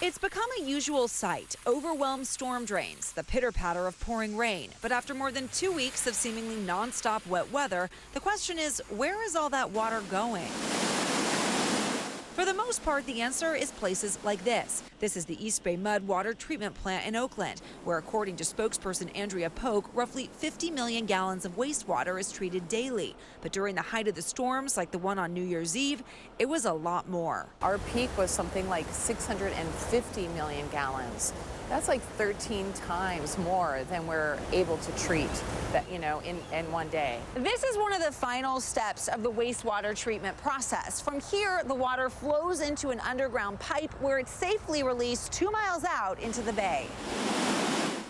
It's become a usual sight, overwhelmed storm drains, the pitter-patter of pouring rain. But after more than 2 weeks of seemingly non-stop wet weather, the question is, where is all that water going? For the most part, the answer is places like this. This is the East Bay Mud Water Treatment Plant in Oakland, where, according to spokesperson Andrea Polk, roughly 50 million gallons of wastewater is treated daily. But during the height of the storms, like the one on New Year's Eve, it was a lot more. Our peak was something like 650 million gallons. That's like 13 times more than we're able to treat that, in one day. This is one of the final steps of the wastewater treatment process. From here, the water flows into an underground pipe where it's safely released 2 miles out into the bay.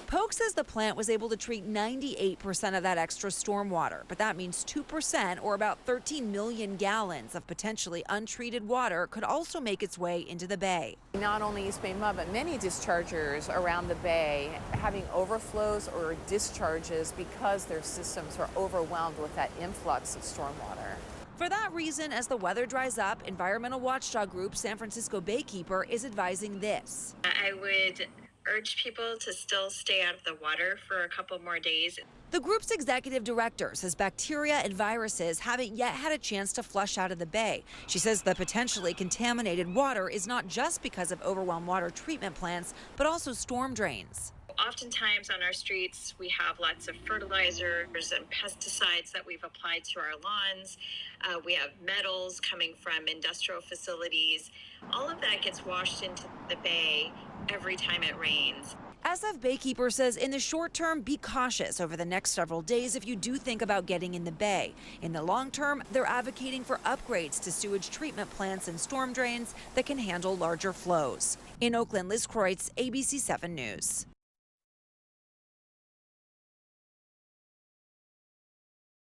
Polk says the plant was able to treat 98% of that extra storm water, but that means 2%, or about 13 million gallons of potentially untreated water, could also make its way into the bay. Not only East Bay Mud, but many dischargers around the bay having overflows or discharges because their systems are overwhelmed with that influx of storm water. For that reason, as the weather dries up, environmental watchdog group San Francisco Baykeeper is advising this. I would urge people to still stay out of the water for a couple more days. The group's executive director says bacteria and viruses haven't yet had a chance to flush out of the bay. She says the potentially contaminated water is not just because of overwhelmed water treatment plants, but also storm drains. Oftentimes on our streets, we have lots of fertilizers and pesticides that we've applied to our lawns. We have metals coming from industrial facilities. All of that gets washed into the bay every time it rains. SF Baykeeper says in the short term, be cautious over the next several days if you do think about getting in the bay. In the long term, they're advocating for upgrades to sewage treatment plants and storm drains that can handle larger flows. In Oakland, Liz Kreutz, ABC 7 News.